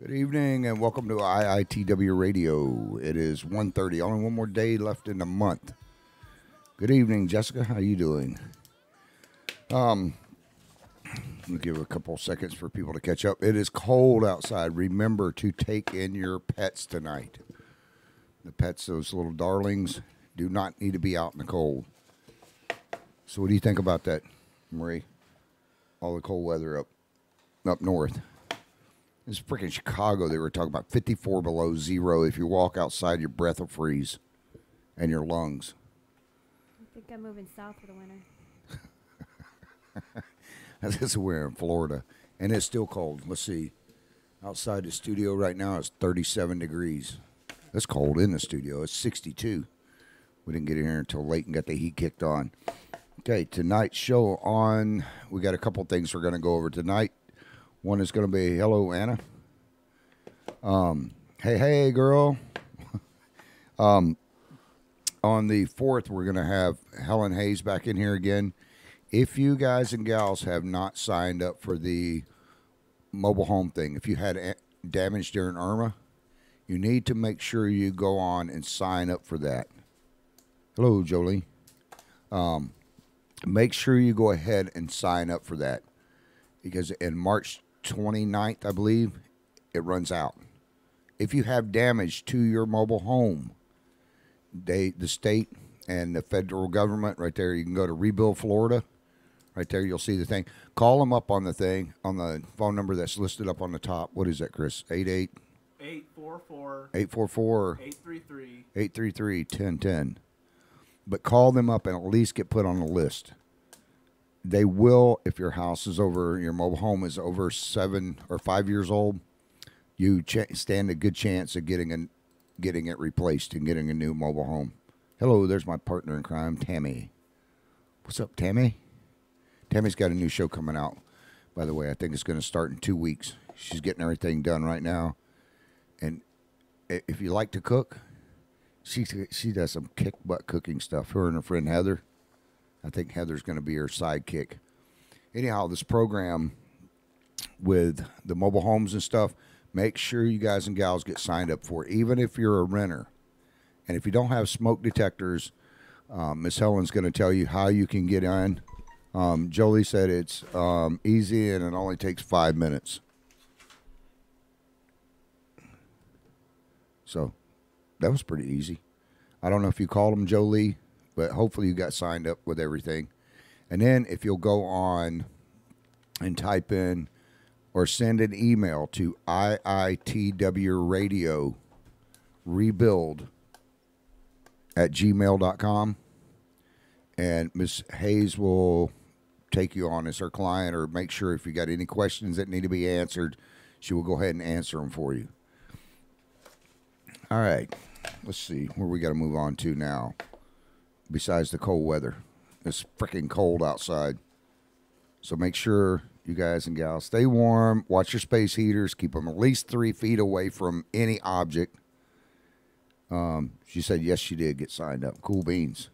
Good evening and welcome to IITW Radio. It is 1:30. Only one more day left in the month. Good evening, Jessica. How you doing? Let me give a couple seconds for people to catch up. It is cold outside. Remember to take in your pets tonight. The pets, those little darlings, do not need to be out in the cold. So what do you think about that, Marie? All the cold weather up north. It's freaking Chicago. They were talking about 54 below zero. If you walk outside, your breath will freeze and your lungs. I think I'm moving south for the winter. That's because we're in Florida, and it's still cold. Let's see. Outside the studio right now is 37 degrees. That's cold in the studio. It's 62. We didn't get in here until late and got the heat kicked on. Okay, tonight's show on. We got a couple things we're going to go over tonight. One is going to be, hello, Anna. Hey, girl. On the 4th, we're going to have Helen Hayes back in here again. If you guys and gals have not signed up for the mobile home thing, if you had damage during Irma, you need to make sure you go on and sign up for that. Hello, Jolie. Make sure you go ahead and sign up for that. Because in March 29th, I believe, it runs out. If you have damage to your mobile home, the state and the federal government, right there, you can go to Rebuild Florida. Right there, you'll see the thing. Call them up on the thing, on the phone number that's listed up on the top. What is that, Chris? 844 833 1010. But call them up and at least get put on the list. They will, if your house is over, your mobile home is over 7 or 5 years old, you stand a good chance of getting it replaced and getting a new mobile home. Hello, there's my partner in crime, Tammy. What's up, Tammy? Tammy's got a new show coming out, by the way. I think it's going to start in 2 weeks. She's getting everything done right now. And if you like to cook, she does some kick-butt cooking stuff. Her and her friend Heather. I think Heather's going to be her sidekick. Anyhow, this program with the mobile homes and stuff, make sure you guys and gals get signed up for it, even if you're a renter. And if you don't have smoke detectors, Miss Helen's going to tell you how you can get in. Jolie said it's easy and it only takes 5 minutes. So that was pretty easy. I don't know if you called them Jolie, but hopefully you got signed up with everything. And then if you'll go on and type in or send an email to IITW Radio Rebuild at gmail.com, and Miss Hayes will take you on as her client, or make sure if you got any questions that need to be answered, she will go ahead and answer them for you. All right, let's see where we got to move on to now. Besides the cold weather, it's freaking cold outside. So make sure you guys and gals stay warm. Watch your space heaters. Keep them at least 3 feet away from any object. She said yes, she did get signed up. Cool beans.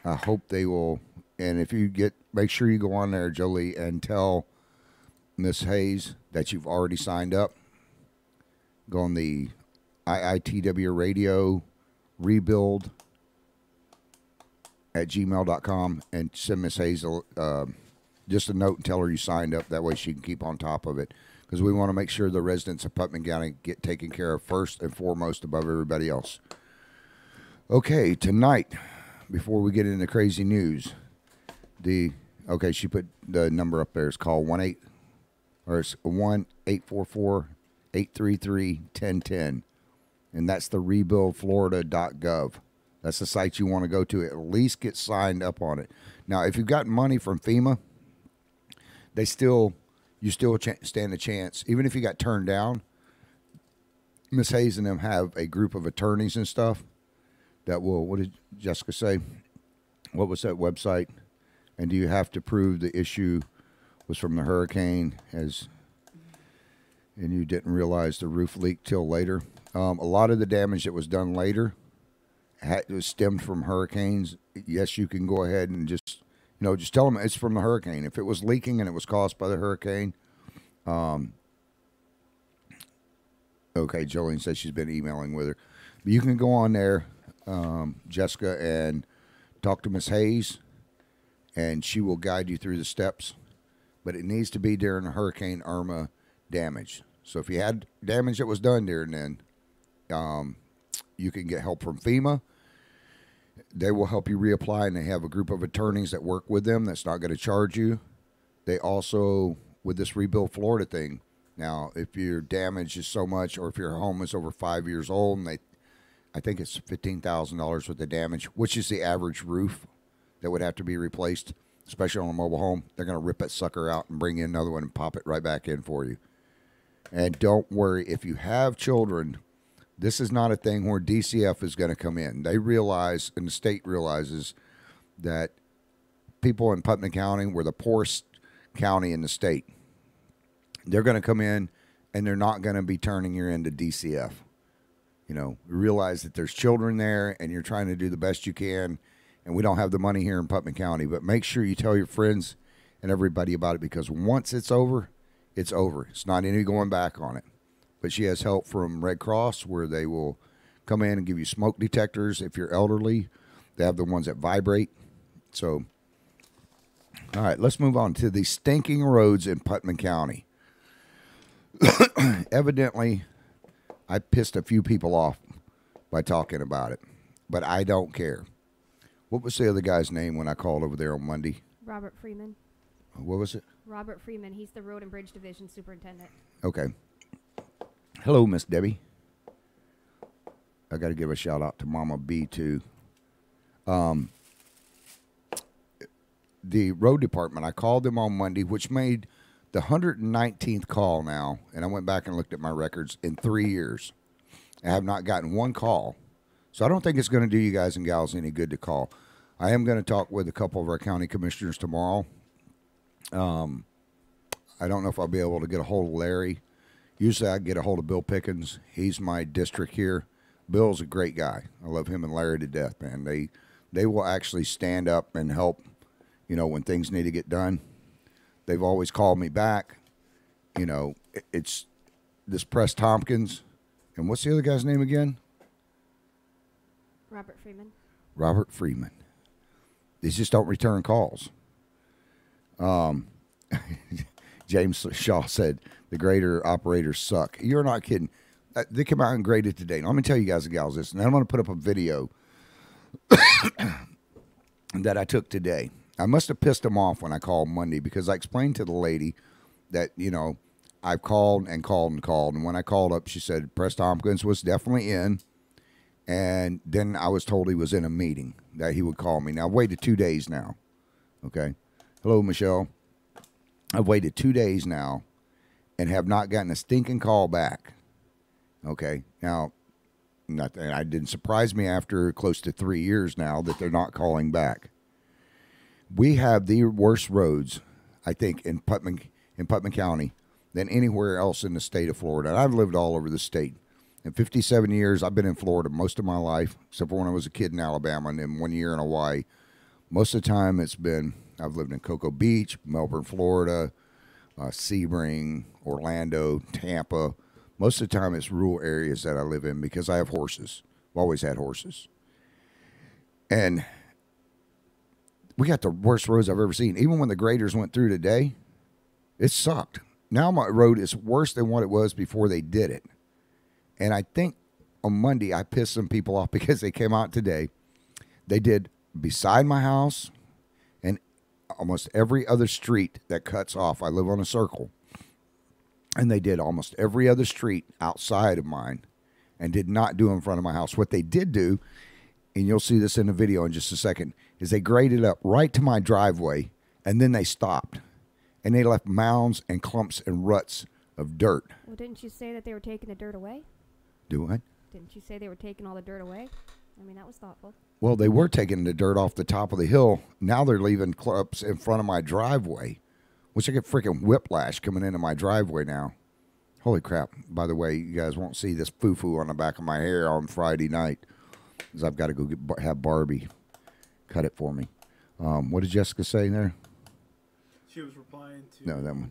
I hope they will. And if you make sure you go on there, Jolie, and tell Miss Hayes that you've already signed up. Go on the IITW Radio Rebuild at gmail.com and send Miss Hayes just a note and tell her you signed up. That way she can keep on top of it. Because we want to make sure the residents of Putnam County get taken care of first and foremost above everybody else. Okay, tonight, before we get into crazy news, she put the number up there. It's called 1-844-833-1010. And that's the rebuildflorida.gov. That's the site you want to go to. At least get signed up on it. Now, if you've got money from FEMA, you still stand a chance. Even if you got turned down, Miss Hayes and them have a group of attorneys and stuff that will, what did Jessica say? What was that website? And do you have to prove the issue was from the hurricane and you didn't realize the roof leaked till later? A lot of the damage that was done later was stemmed from hurricanes. Yes, you can go ahead and just tell them it's from the hurricane. If it was leaking and it was caused by the hurricane, Okay, Jolene says she's been emailing with her. But you can go on there, Jessica, and talk to Miss Hayes, and she will guide you through the steps. But it needs to be during Hurricane Irma damage. So if you had damage that was done during then, you can get help from FEMA. They will help you reapply, and they have a group of attorneys that work with them that's not going to charge you. They also, with this Rebuild Florida thing, now, if your damage is so much, or if your home is over 5 years old, and I think it's $15,000 worth of damage, which is the average roof that would have to be replaced, especially on a mobile home, they're going to rip that sucker out and bring in another one and pop it right back in for you. And don't worry, if you have children, this is not a thing where DCF is going to come in. They realize, and the state realizes, that people in Putnam County, we're the poorest county in the state. They're going to come in, and they're not going to be turning you into DCF. You know, realize that there's children there, and you're trying to do the best you can, and we don't have the money here in Putnam County. But make sure you tell your friends and everybody about it, because once it's over, it's over. It's not any going back on it. But she has help from Red Cross, where they will come in and give you smoke detectors. If you're elderly, they have the ones that vibrate. So, all right, let's move on to the stinking roads in Putnam County. Evidently, I pissed a few people off by talking about it, but I don't care. What was the other guy's name when I called over there on Monday? Robert Freeman. What was it? Robert Freeman. He's the Road and Bridge Division Superintendent. Okay. Hello, Miss Debbie. I got to give a shout out to Mama B too. The road department, I called them on Monday, which made the 119th call now, and I went back and looked at my records in 3 years. I have not gotten one call. So I don't think it's going to do you guys and gals any good to call. I am going to talk with a couple of our county commissioners tomorrow. I don't know if I'll be able to get a hold of Larry. Usually I get a hold of Bill Pickens. He's my district here. Bill's a great guy. I love him and Larry to death, man. They will actually stand up and help, you know, when things need to get done. They've always called me back. You know, it's this Press Tompkins. And what's the other guy's name again? Robert Freeman. Robert Freeman. They just don't return calls. James Shaw said, the grader operators suck. You're not kidding. They came out and graded today. Now, let me tell you guys and gals this, and then I'm going to put up a video that I took today. I must have pissed them off when I called Monday, because I explained to the lady that, you know, I've called and called and called. And when I called up, she said Press Tompkins was definitely in. And then I was told he was in a meeting, that he would call me. Now, I've waited 2 days now. Okay. Hello, Michelle. I've waited 2 days now and have not gotten a stinking call back. Okay. Now, it didn't surprise me after close to 3 years now that they're not calling back. We have the worst roads, I think, in Putnam County than anywhere else in the state of Florida. And I've lived all over the state. In 57 years, I've been in Florida most of my life, except for when I was a kid in Alabama and then 1 year in Hawaii. Most of the time I've lived in Cocoa Beach, Melbourne, Florida, Sebring, Orlando, Tampa. Most of the time it's rural areas that I live in because I have horses. I've always had horses. And we got the worst roads I've ever seen. Even when the graders went through today, it sucked. Now my road is worse than what it was before they did it. And I think on Monday I pissed some people off because they came out today. They did beside my house and almost every other street that cuts off. I live on a circle. And they did almost every other street outside of mine and did not do in front of my house. What they did do, and you'll see this in the video in just a second, is they graded up right to my driveway, and then they stopped. And they left mounds and clumps and ruts of dirt. Well, didn't you say that they were taking the dirt away? Do what? Didn't you say they were taking all the dirt away? I mean, that was thoughtful. Well, they were taking the dirt off the top of the hill. Now they're leaving clumps in front of my driveway, which I get freaking whiplash coming into my driveway now. Holy crap. By the way, you guys won't see this foo-foo on the back of my hair on Friday night, because I've got to go have Barbie cut it for me. What did Jessica say there? She was replying to... No, that one.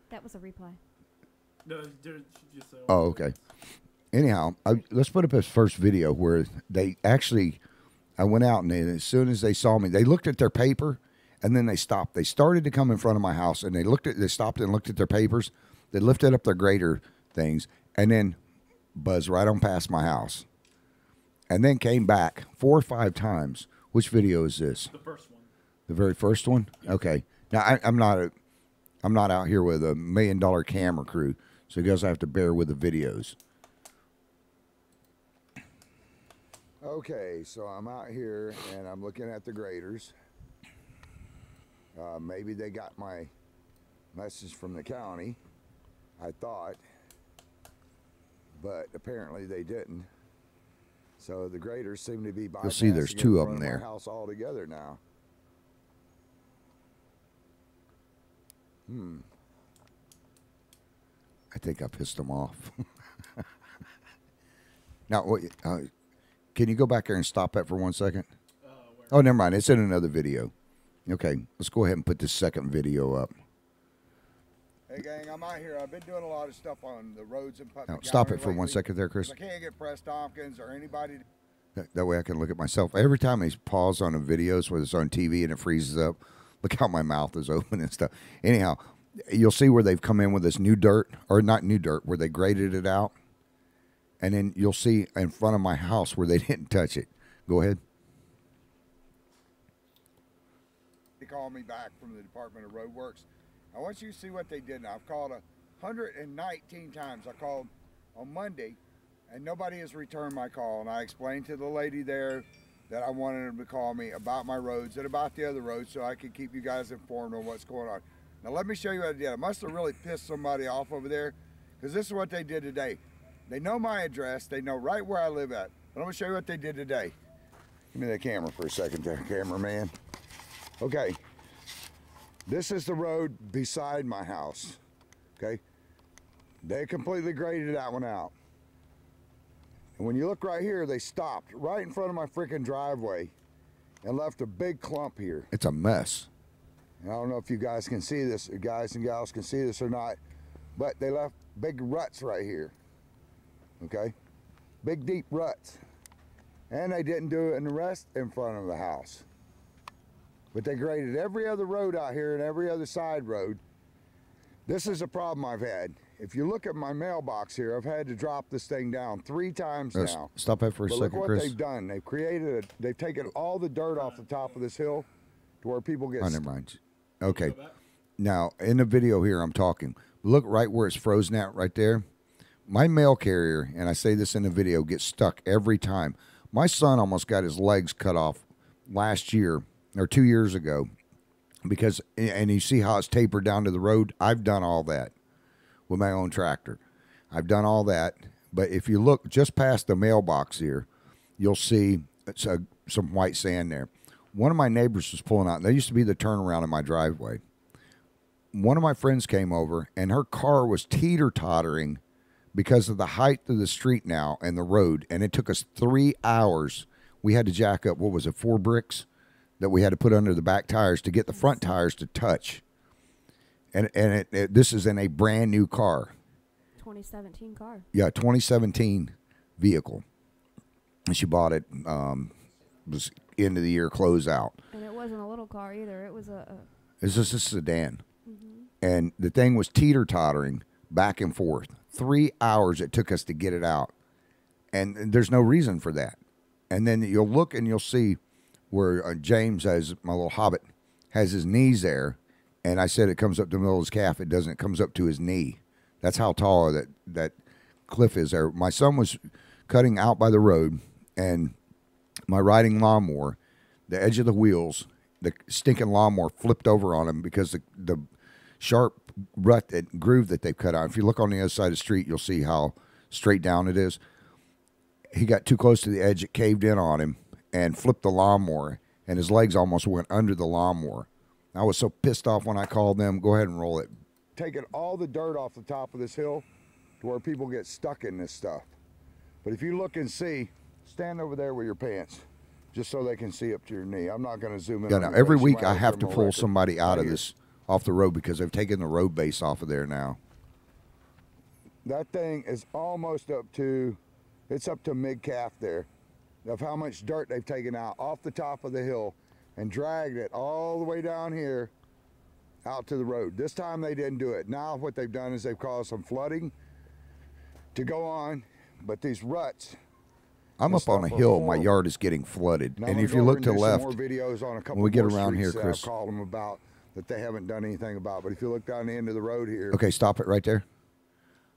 That was a reply. No, just Oh, okay. Anyhow, let's put up his first video where they actually, I went out and as soon as they saw me, they looked at their paper and then they stopped. They started to come in front of my house and they stopped and looked at their papers. They lifted up their grader things and then buzzed right on past my house and then came back 4 or 5 times. Which video is this? The first one. The very first one? Okay. Now, I'm not out here with $1 million camera crew, so you guys have to bear with the videos. Okay, so I'm out here and I'm looking at the graders. Maybe they got my message from the county, I thought, but apparently they didn't. So the graders seem to be bypassing. You'll see there's 2 of them there. House all together now. I think I pissed them off. Now, what? Can you go back there and stop that for 1 second? Oh, never mind. It's in another video. Okay, let's go ahead and put this second video up. Hey, gang, I'm out here. I've been doing a lot of stuff on the roads in Putnam. Stop it for lately. 1 second there, Chris. I can't get Press Tompkins or anybody. That way I can look at myself. Every time I pause on the videos, whether it's on TV and it freezes up, look how my mouth is open and stuff. Anyhow, you'll see where they've come in with this new dirt, or not new dirt, where they graded it out. And then you'll see in front of my house where they didn't touch it. Go ahead. They called me back from the Department of Roadworks. I want you to see what they did now. I've called 119 times. I called on Monday, and nobody has returned my call. And I explained to the lady there that I wanted them to call me about my roads and about the other roads so I could keep you guys informed on what's going on. Now let me show you what I did. I must have really pissed somebody off over there, because this is what they did today. They know my address. They know right where I live at. But I'm going to show you what they did today. Give me that camera for a second there, cameraman. Okay. This is the road beside my house. Okay. They completely graded that one out. And when you look right here, they stopped right in front of my freaking driveway and left a big clump here. It's a mess. And I don't know if you guys can see this, guys and gals can see this or not, but they left big ruts right here. Okay, big deep ruts, and they didn't do it in the rest in front of the house, but they graded every other road out here and every other side road. This is a problem I've had. If you look at my mailbox here, I've had to drop this thing down 3 times now. Stop that for a second, look what Chris. They've done. They've created they've taken all the dirt off the top of this hill to where people get. Oh, never mind. Okay, now in the video here I'm talking. Look right where it's frozen at right there. My mail carrier, and I say this in the video, gets stuck every time. My son almost got his legs cut off last year or 2 years ago because, and you see how it's tapered down to the road? I've done all that with my own tractor. I've done all that, but if you look just past the mailbox here, you'll see some white sand there. One of my neighbors was pulling out. There used to be the turnaround in my driveway. One of my friends came over, and her car was teeter-tottering because of the height of the street now and the road, and it took us 3 hours. We had to jack up, what was it, 4 bricks that we had to put under the back tires to get the front tires to touch. And this is in a brand new car. 2017 car. Yeah, 2017 vehicle. And she bought it, was end of the year closeout. And it wasn't a little car either. It was It's just a sedan. And the thing was teeter-tottering back and forth. 3 hours it took us to get it out. And there's no reason for that. And then you'll look and you'll see where James, has my little hobbit, has his knees there. And I said it comes up to the middle of his calf. It doesn't. It comes up to his knee. That's how tall that cliff is there. My son was cutting out by the road, and my riding lawnmower, the edge of the wheels, the stinking lawnmower flipped over on him because the sharp rut, that groove that they've cut out. If you look on the other side of the street, you'll see how straight down it is. He got too close to the edge. It caved in on him and flipped the lawnmower, and his legs almost went under the lawnmower. I was so pissed off when I called them. Go ahead and roll it. Taking all the dirt off the top of this hill to where people get stuck in this stuff. But if you look and see, stand over there with your pants, just so they can see up to your knee. I'm not going to zoom in. Yeah, now every week I have to pull somebody out of this, off the road, because they've taken the road base off of there now. That thing is almost up to, it's up to mid-calf there, of how much dirt they've taken out off the top of the hill and dragged it all the way down here out to the road. This time they didn't do it. Now what they've done is they've caused some flooding to go on, but these ruts. I'm up on a hill. My yard is getting flooded. Now, and if you look to the left, when we get around here, Chris, I've called them about that they haven't done anything about. But if you look down the end of the road here. Okay, stop it right there.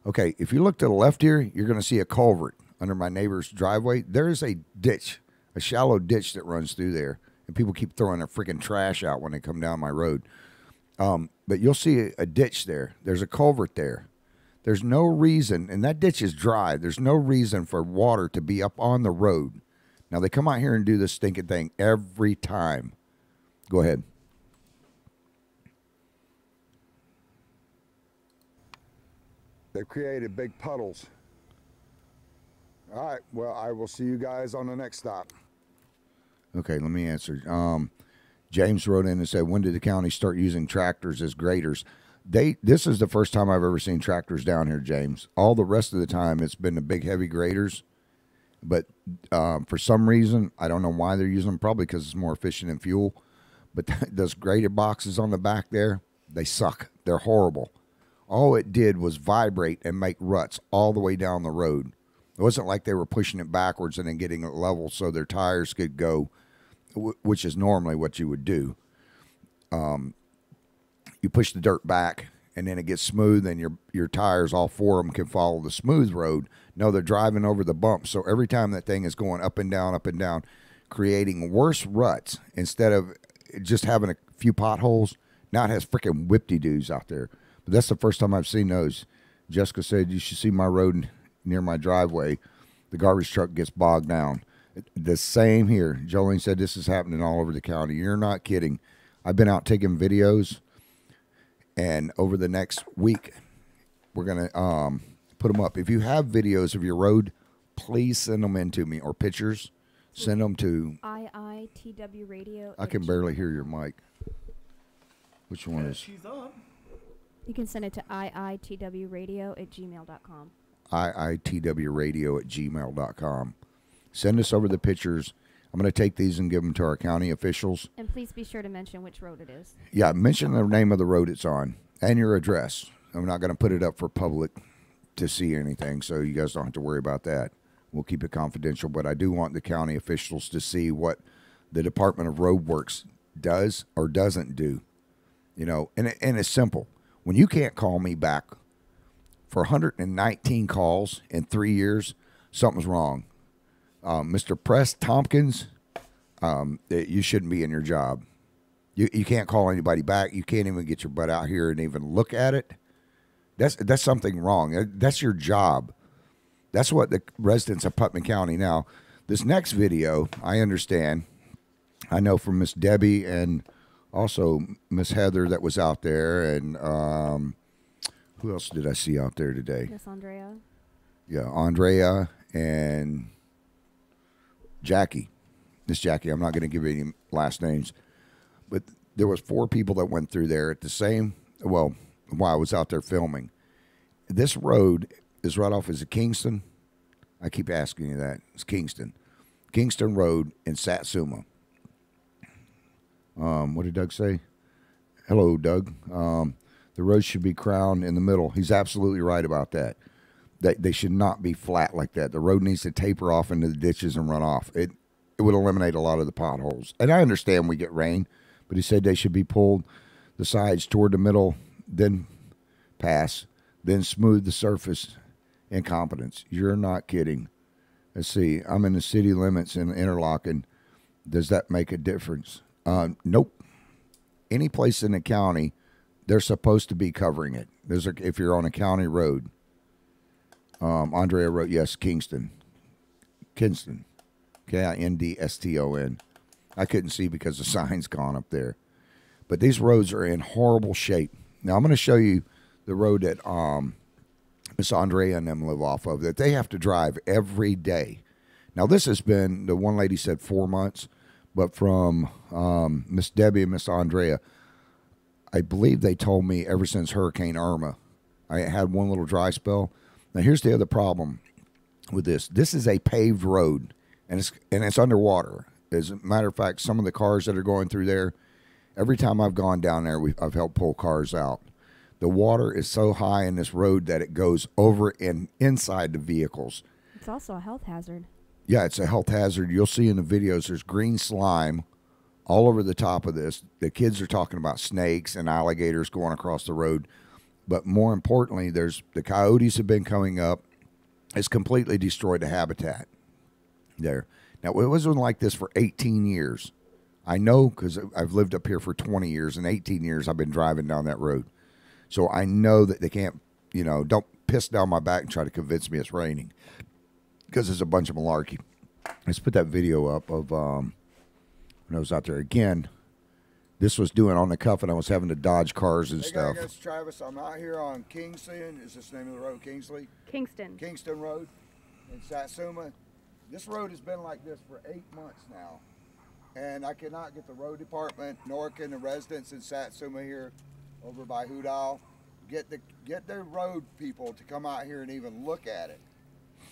Okay, if you look to the left here, you're going to see a culvert under my neighbor's driveway. There is a ditch, a shallow ditch that runs through there. And people keep throwing their freaking trash out when they come down my road. But you'll see a ditch there. There's a culvert there. There's no reason, and that ditch is dry. There's no reason for water to be up on the road. Now, they come out here and do this stinking thing every time. Go ahead. They've created big puddles. All right, well, I will see you guys on the next stop. Okay, let me answer. James wrote in and said, when did the county start using tractors as graders? This is the first time I've ever seen tractors down here, James. All the rest of the time, it's been the big, heavy graders. But for some reason, I don't know why they're using them, probably because it's more efficient in fuel. But those grader boxes on the back there, they suck. They're horrible. All it did was vibrate and make ruts all the way down the road. It wasn't like they were pushing it backwards and then getting it level so their tires could go, which is normally what you would do. You push the dirt back, and then it gets smooth, and your tires, all four of them, can follow the smooth road. No, they're driving over the bumps. So every time that thing is going up and down, creating worse ruts instead of just having a few potholes, now it has freaking whip-de-doos out there. But that's the first time I've seen those. Jessica said, you should see my road near my driveway. The garbage truck gets bogged down. The same here. Jolene said this is happening all over the county. You're not kidding. I've been out taking videos, and over the next week, we're going to put them up. If you have videos of your road, please send them in to me, or pictures. Send them to IITW Radio. I can barely hear your mic. Which one is? She's up. You can send it to iitwradio@gmail.com. iitwradio@gmail.com. Send us over the pictures. I'm going to take these and give them to our county officials. And please be sure to mention which road it is. Yeah, mention the name of the road it's on and your address. I'm not going to put it up for public to see anything, so you guys don't have to worry about that. We'll keep it confidential, but I do want the county officials to see what the Department of Road Works does or doesn't do. You know, and it's simple. When you can't call me back for 119 calls in 3 years, something's wrong. Mr. Press Tompkins, you shouldn't be in your job. You can't call anybody back. You can't even get your butt out here and even look at it. That's something wrong. That's your job. That's what the residents of Putnam County. Now, this next video, I understand. I know from Miss Debbie and also Miss Heather that was out there, and who else did I see out there today? Miss Andrea. Yeah, Andrea and Jackie. Miss Jackie, I'm not going to give any last names, but there was 4 people that went through there at the same, well, while I was out there filming. This road is right off, is it Kingston? I keep asking you that. It's Kingston. Kingston Road in Satsuma. What did Doug say? Hello, Doug. The road should be crowned in the middle. He's absolutely right about that. They should not be flat like that. The road needs to taper off into the ditches and run off. It would eliminate a lot of the potholes. And I understand we get rain, but he said they should be pulled the sides toward the middle, then pass, then smooth the surface. Incompetence. You're not kidding. Let's see. I'm in the city limits in Interlochen. Does that make a difference? Nope. Any place in the county, they're supposed to be covering it. If you're on a county road. Andrea wrote, yes, Kingston. Kinston. Kindston. I couldn't see because the sign's gone up there. But these roads are in horrible shape. Now, I'm going to show you the road that Miss Andrea and them live off of, that they have to drive every day. Now, this has been, the one lady said 4 months, but from Miss Debbie and Miss Andrea, I believe they told me ever since Hurricane Irma. I had one little dry spell. Now, here's the other problem with this. This is a paved road, and it's underwater. As a matter of fact, some of the cars that are going through there, every time I've gone down there, I've helped pull cars out. The water is so high in this road that it goes over and inside the vehicles. It's also a health hazard. Yeah, it's a health hazard. You'll see in the videos there's green slime all over the top of this. The kids are talking about snakes and alligators going across the road. But more importantly, the coyotes have been coming up. It's completely destroyed the habitat there. Now, it wasn't like this for 18 years. I know because I've lived up here for 20 years, and 18 years I've been driving down that road. So I know that they can't, don't piss down my back and try to convince me it's raining, because it's a bunch of malarkey. Let's put that video up of when I was out there again. This was doing on the cuff, and I was having to dodge cars and stuff. Hey guys, Travis. I'm out here on Kingston. Is this the name of the road, Kingsley? Kingston. Kingston Road in Satsuma. This road has been like this for 8 months now, and I cannot get the road department, nor can the residents in Satsuma here over by Hudal get their road people to come out here and even look at it.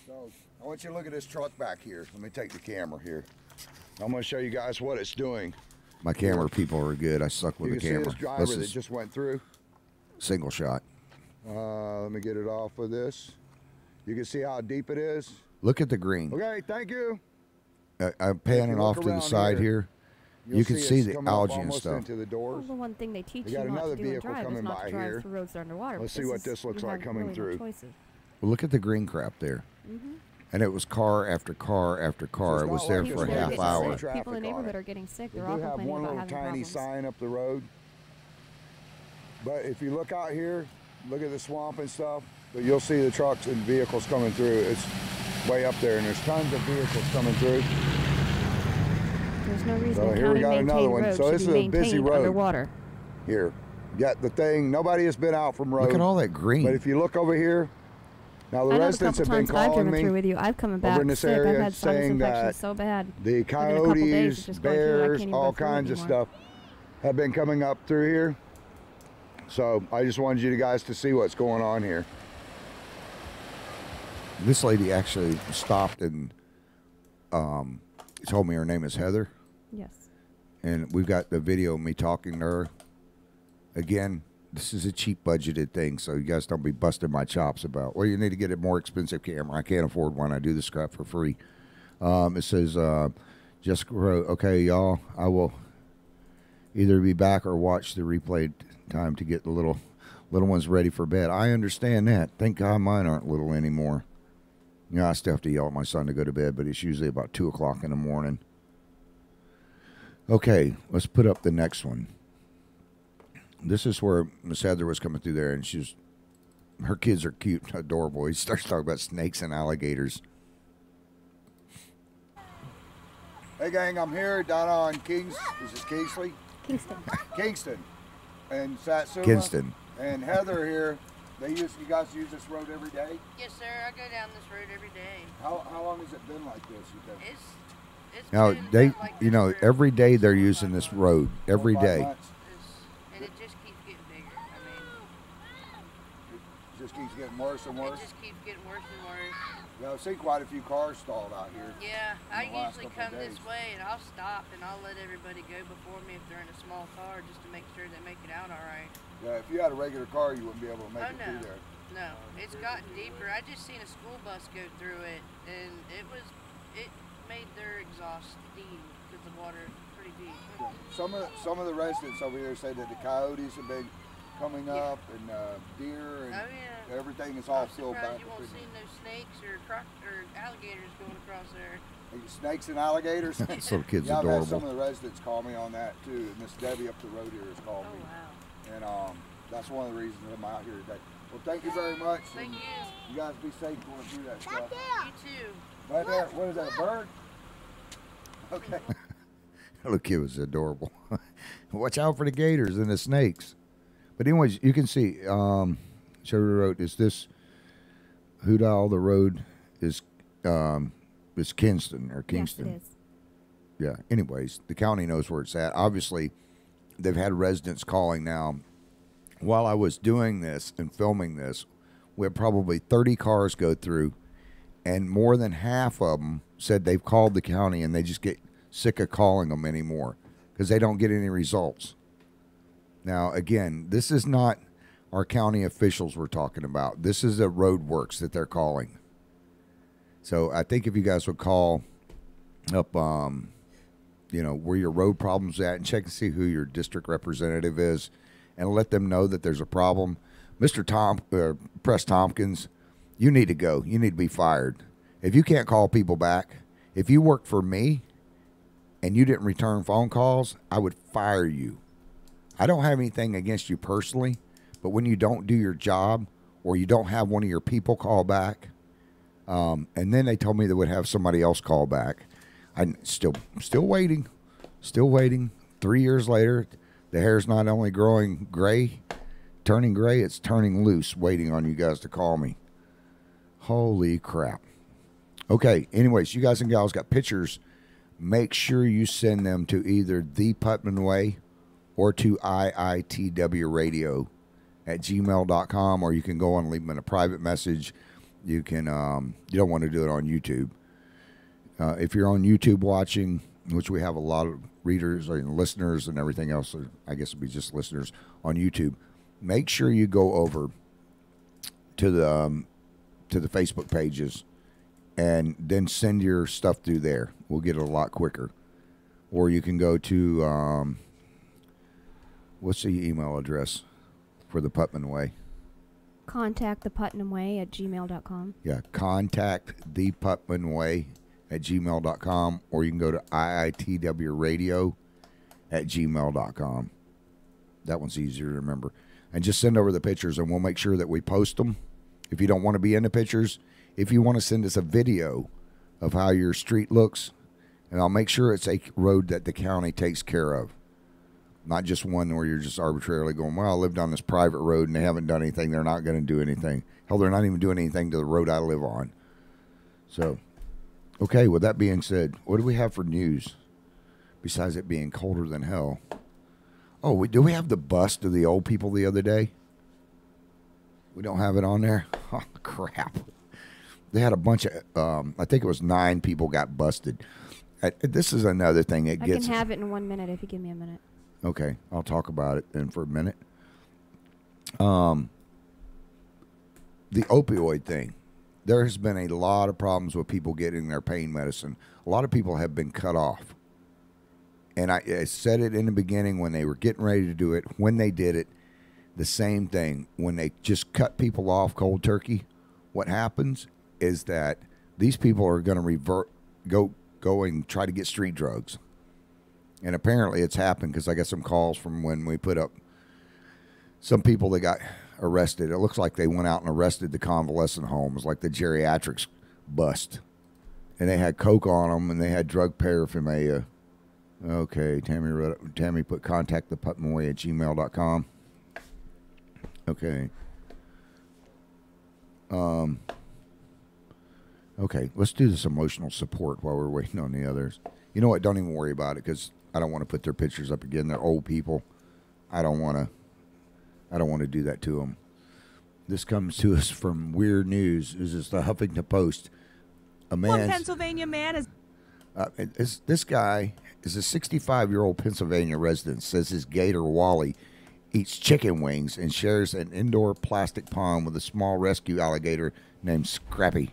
So I want you to look at this truck back here. Let me take the camera here. I'm going to show you guys what it's doing. My camera people are good. I suck with the camera. You can see this driver that just went through. Single shot. Let me get it off of this. You can see how deep it is. Look at the green. Okay, thank you. I'm panning off to the side here. You can see the algae and stuff. Into the doors. Well, the one thing they teach you got not another to do in vehicle drive is coming not by to drive here. through roads that are underwater. Let's see what this looks like coming through. Well, look at the green crap there. And it was car after car after car. So it was it's there not for like a there's half no hour. traffic People in the on neighborhood it. are getting sick. They They're do all have complaining one about little having tiny problems. sign up the road. But if you look out here, look at the swamp and stuff, but you'll see the trucks and vehicles coming through. It's way up there, and there's tons of vehicles coming through. There's no reason So a here we got county another maintained one. road So should this be is a busy maintained road. underwater. Here, got the thing. Nobody has been out from road. Look at all that green. But if you look over here, now the I know the residents couple have been times I've calling driven me through with you, I've come back over in this sick. I've area had sinus saying infections that so bad. the Within a couple days, coyotes, it's just going through, I bears, can't even all go through it kinds of anymore. stuff have been coming up through here. So I just wanted you guys to see what's going on here. This lady actually stopped and told me her name is Heather. Yes. And we've got the video of me talking to her. Again, this is a cheap budgeted thing, so you guys don't be busting my chops about, well, you need to get a more expensive camera. I can't afford one. I do this crap for free. It says, Jessica wrote, okay, y'all, I will either be back or watch the replay time to get the little ones ready for bed. I understand that. Thank God mine aren't little anymore. You know, I still have to yell at my son to go to bed, but it's usually about 2 o'clock in the morning. Okay, let's put up the next one. This is where Miss Heather was coming through there, and her kids are cute, adorable. He starts talking about snakes and alligators. Hey gang, I'm here down on Kings. Is this Kingsley? Kingston. Kingston and Satsuma. Kingston. And Heather here. You guys use this road every day? Yes, sir. I go down this road every day. How long has it been like this? You think? It's Now, been they, like this for every day they're using this road. Every 4 or 5 day. months? and it just keeps getting bigger. I mean, It just keeps getting worse and worse. it just keeps getting worse and worse. Yeah, I've seen quite a few cars stalled out here. Yeah, I the last usually couple of come this days. way and I'll stop and I'll let everybody go before me if they're in a small car just to make sure they make it out all right. Yeah, if you had a regular car, you wouldn't be able to make Oh, it no. through there. No, it's gotten deeper. I just seen a school bus go through it and it made their exhaust steam because the water is pretty deep. Some of the residents over here say that the coyotes have been coming Yeah. up and deer and Oh yeah. everything is all I'm filled surprised back. you won't see no snakes or alligators going across there. Snakes and alligators. This little kid's Yeah, I've had some adorable. of the residents call me on that too. And Miss Debbie up the road here has called Oh me, wow. and that's one of the reasons I'm out here today. Well, thank you very much. Thank and you. You guys be safe going through that stuff. You too. Right there. What is that? A bird? Okay. That little kid was adorable. Watch out for the gators and the snakes. But anyways, you can see, Sherry wrote, is this Hudal, the road is Kingston or Kingston? Yes, it is. Yeah. Anyways, the county knows where it's at. Obviously, they've had residents calling now. While I was doing this and filming this, We had probably 30 cars go through, and more than half of them said they've called the county and they just get sick of calling them anymore because they don't get any results. Now, again, this is not our county officials we're talking about. This is the road works that they're calling. So I think if you guys would call up, where your road problem's at and check and see who your district representative is and let them know that there's a problem. Mr. Press Tompkins, you need to go. You need to be fired. If you can't call people back, if you work for me and you didn't return phone calls, I would fire you. I don't have anything against you personally, but when you don't do your job or you don't have one of your people call back, and then they told me they would have somebody else call back. I'm still waiting. 3 years later, the hair's not only growing gray, turning gray, it's turning loose, waiting on you guys to call me. Holy crap. Okay, anyways, you guys and gals got pictures. Make sure you send them to either The Putnam Way or to IITW Radio at gmail.com, or you can go on and leave them in a private message. You can, you don't want to do it on YouTube. If you're on YouTube watching, which we have a lot of readers and listeners and everything else, or I guess it'd be just listeners on YouTube, make sure you go over to the Facebook pages and then send your stuff through there. We'll get it a lot quicker. Or you can go to, what's the email address for the Putnam Way? Contact theputnamway at gmail.com. Yeah, contact theputnamway at gmail.com, or you can go to IITWradio at gmail.com. That one's easier to remember. And just send over the pictures, and we'll make sure that we post them. If you don't want to be in the pictures, if you want to send us a video of how your street looks, and I'll make sure it's a road that the county takes care of. Not just one where you're just arbitrarily going, well, I live on this private road and they haven't done anything. They're not going to do anything. Hell, they're not even doing anything to the road I live on. So, okay, with that being said, what do we have for news besides it being colder than hell? Oh, do we have the bust of the old people the other day? We don't have it on there? Oh, crap. They had a bunch of, I think it was 9 people got busted. This is another thing that gets... I can have it in 1 minute if you give me a minute. Okay, I'll talk about it then for a minute. The opioid thing. There has been a lot of problems with people getting their pain medicine. A lot of people have been cut off. And I said it in the beginning when they were getting ready to do it. When they did it, the same thing. When they just cut people off cold turkey, what happens is that these people are going to go and try to get street drugs. And apparently it's happened because I got some calls from when we put up some people that got arrested. It looks like they went out and arrested the convalescent homes, like the geriatrics bust. And they had coke on them and they had drug paraphernalia. Okay, Tammy put contact the Putnamway at gmail.com. Okay. Okay, let's do this emotional support while we're waiting on the others. You know what? Don't even worry about it because I don't want to put their pictures up again. They're old people. I don't want to do that to them. This comes to us from Weird News. This is the Huffington Post. One Pennsylvania man is... this guy is a 65-year-old Pennsylvania resident. Says his gator Wally eats chicken wings and shares an indoor plastic pond with a small rescue alligator named Scrappy.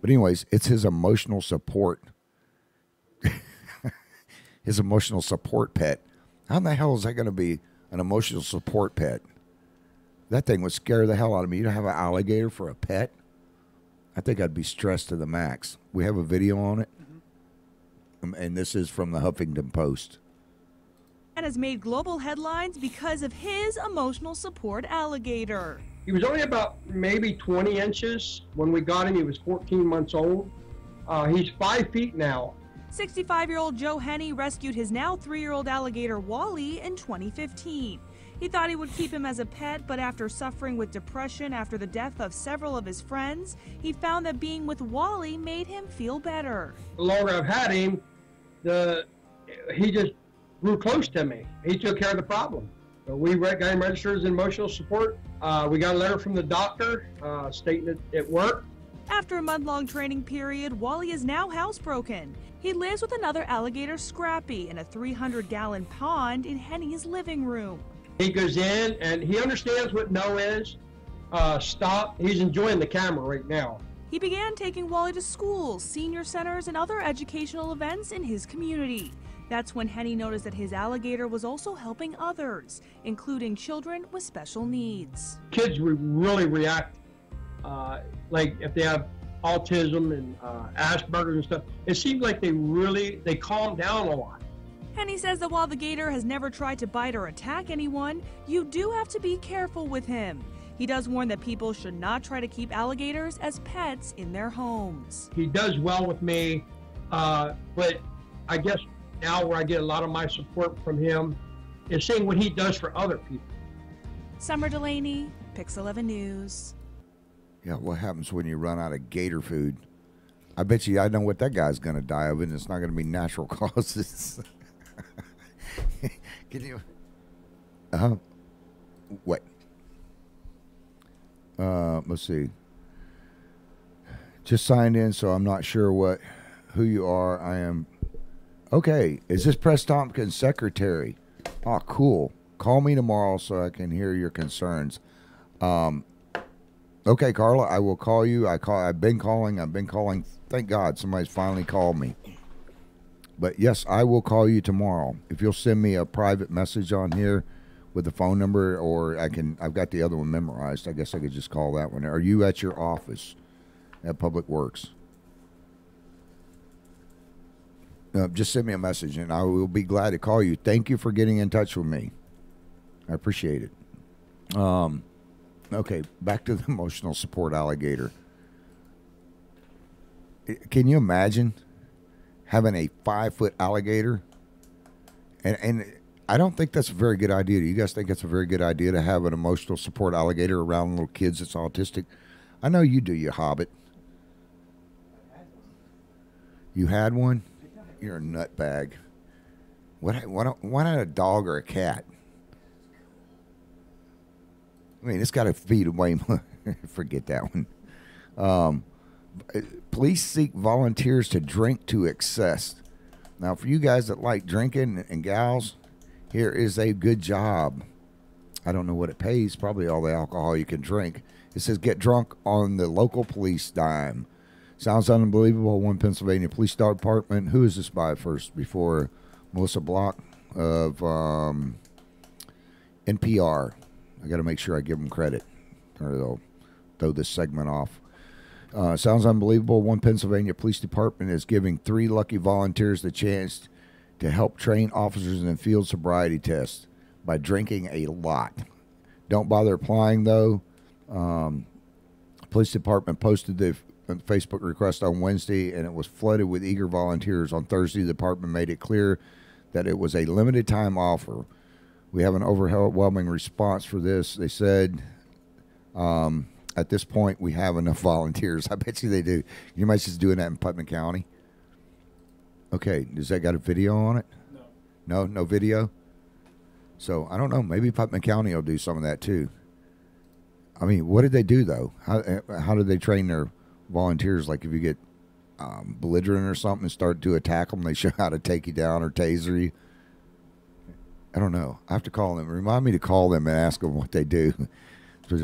But anyways, it's his emotional support. His emotional support pet. How in the hell is that going to be an emotional support pet? That thing would scare the hell out of me. You don't have an alligator for a pet? I think I'd be stressed to the max. We have a video on it. And this is from the Huffington Post. And has made global headlines because of his emotional support alligator. He was only about maybe 20 inches. When we got him, he was 14 months old. He's 5 feet now. 65-year-old Joe Henney rescued his now 3-year-old alligator Wally in 2015. He thought he would keep him as a pet, but after suffering with depression after the death of several of his friends, he found that being with Wally made him feel better. The longer I've had him, he just grew close to me. He took care of the problem. So we got him registered as emotional support. We got a letter from the doctor stating that it worked. After a month-long training period, Wally is now housebroken. He lives with another alligator, Scrappy, in a 300-gallon pond in Henny's living room. He goes in and he understands what no is. Stop. He's enjoying the camera right now. He began taking Wally to schools, senior centers, and other educational events in his community. That's when Henny noticed that his alligator was also helping others, including children with special needs. Kids really react, like if they have autism and Asperger's and stuff. It seems like they calm down a lot. Henny says that while the gator has never tried to bite or attack anyone, you do have to be careful with him. He does warn that people should not try to keep alligators as pets in their homes. He does well with me, but I guess now where I get a lot of my support from him is seeing what he does for other people. Summer Delaney, Pix 11 News. Yeah, what happens when you run out of gator food? I bet you I know what that guy's going to die of, and it's not going to be natural causes. Can you? What? Let's see. Just signed in, so I'm not sure who you are. I am. Okay, is this Press Tompkins' secretary? Oh, cool. Call me tomorrow so I can hear your concerns. Okay, Carla, I will call you. I've been calling. Thank God somebody's finally called me. But yes, I will call you tomorrow. If you'll send me a private message on here with the phone number, or I've got the other one memorized. I guess I could just call that one. Are you at your office at Public Works? Just send me a message and I will be glad to call you. Thank you for getting in touch with me. I appreciate it. Okay, back to the emotional support alligator. Can you imagine having a 5-foot alligator? And I don't think that's a very good idea. Do you guys think it's a very good idea to have an emotional support alligator around little kids that's autistic? I know you do, you hobbit. You had one? You're a nutbag. Why not a dog or a cat? I mean, it's got to feed way more. Forget that one. Police seek volunteers to drink to excess. Now, for you guys that like drinking and gals, here is a good job. I don't know what it pays. Probably all the alcohol you can drink. It says get drunk on the local police dime. Sounds unbelievable. One Pennsylvania Police Department. Who is this by first? Before Melissa Block of NPR. I got to make sure I give them credit, or they'll throw this segment off. Sounds unbelievable. One Pennsylvania Police Department is giving 3 lucky volunteers the chance to help train officers in field sobriety tests by drinking a lot. Don't bother applying, though. Police Department posted the Facebook request on Wednesday, and it was flooded with eager volunteers. On Thursday, the department made it clear that it was a limited time offer. We have an overwhelming response for this. They said, at this point, we have enough volunteers. I bet you they do. You might just doing that in Putnam County. Okay, does that got a video on it? No. No video? So, I don't know. Maybe Putnam County will do some of that, too. I mean, what did they do, though? How did they train their volunteers? Like, if you get belligerent or something and start to attack them, they show how to take you down or taser you. I don't know. I have to call them. Remind me to call them and ask them what they do. No,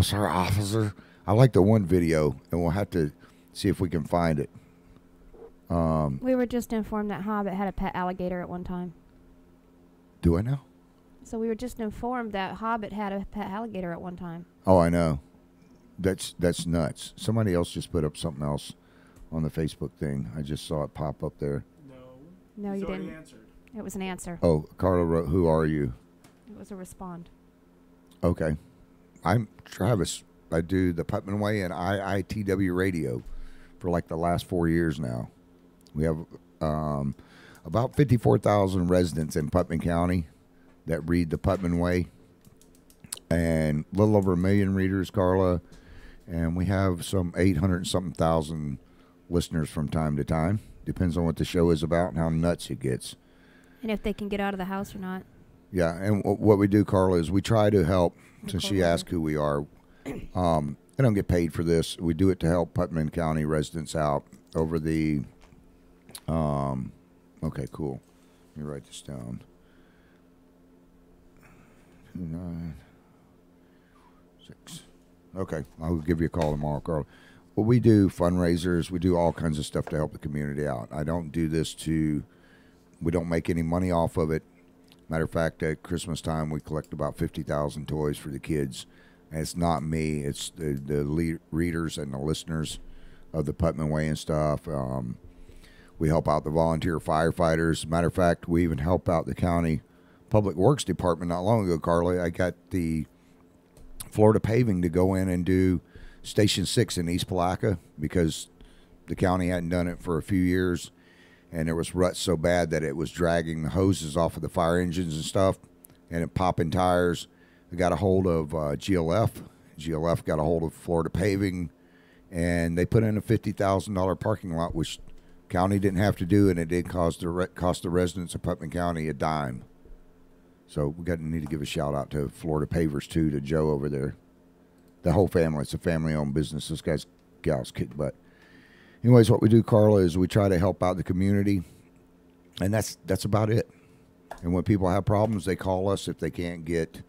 sir, officer. I like the one video, and we'll have to see if we can find it. We were just informed that Hobbit had a pet alligator at one time. Do I know? So we were just informed that Hobbit had a pet alligator at one time. Oh, I know. That's nuts. Somebody else just put up something else on the Facebook thing. I just saw it pop up there. No, you didn't. Answered. It was an answer. Oh, Carla wrote, who are you? It was a respond. Okay. I'm Travis. I do the Putnam Way and IITW radio for like the last 4 years now. We have about 54,000 residents in Putnam County that read the Putnam Way, and a little over 1 million readers, Carla, and we have some 800-something thousand listeners from time to time. Depends on what the show is about and how nuts it gets. And if they can get out of the house or not. Yeah, and what we do, Carla, is we try to help, since she Nicole. asked who we are. I don't get paid for this. We do it to help Putnam County residents out over the, okay, cool. Let me write this down. 296. Okay, I'll give you a call tomorrow, Carla. Well, we do fundraisers. We do all kinds of stuff to help the community out. I don't do this we don't make any money off of it. Matter of fact, at Christmas time, we collect about 50,000 toys for the kids. And it's not me. It's the readers and the listeners of the Putnam Way and stuff. We help out the volunteer firefighters. Matter of fact, we even help out the county Public Works Department not long ago, Carly. I got the Florida Paving to go in and do Station 6 in East Palaca because the county hadn't done it for a few years. And there was ruts so bad that it was dragging the hoses off of the fire engines and stuff, and it popping tires. I got a hold of GLF. GLF got a hold of Florida Paving, and they put in a $50,000 parking lot, which county didn't have to do, and it did cost the residents of Putnam County a dime. So we need to give a shout out to Florida Pavers too, to Joe over there. The whole family. It's a family-owned business. This gal's kick butt. Anyways, what we do, Carla, is we try to help out the community, and that's about it. And when people have problems, they call us. If they can't get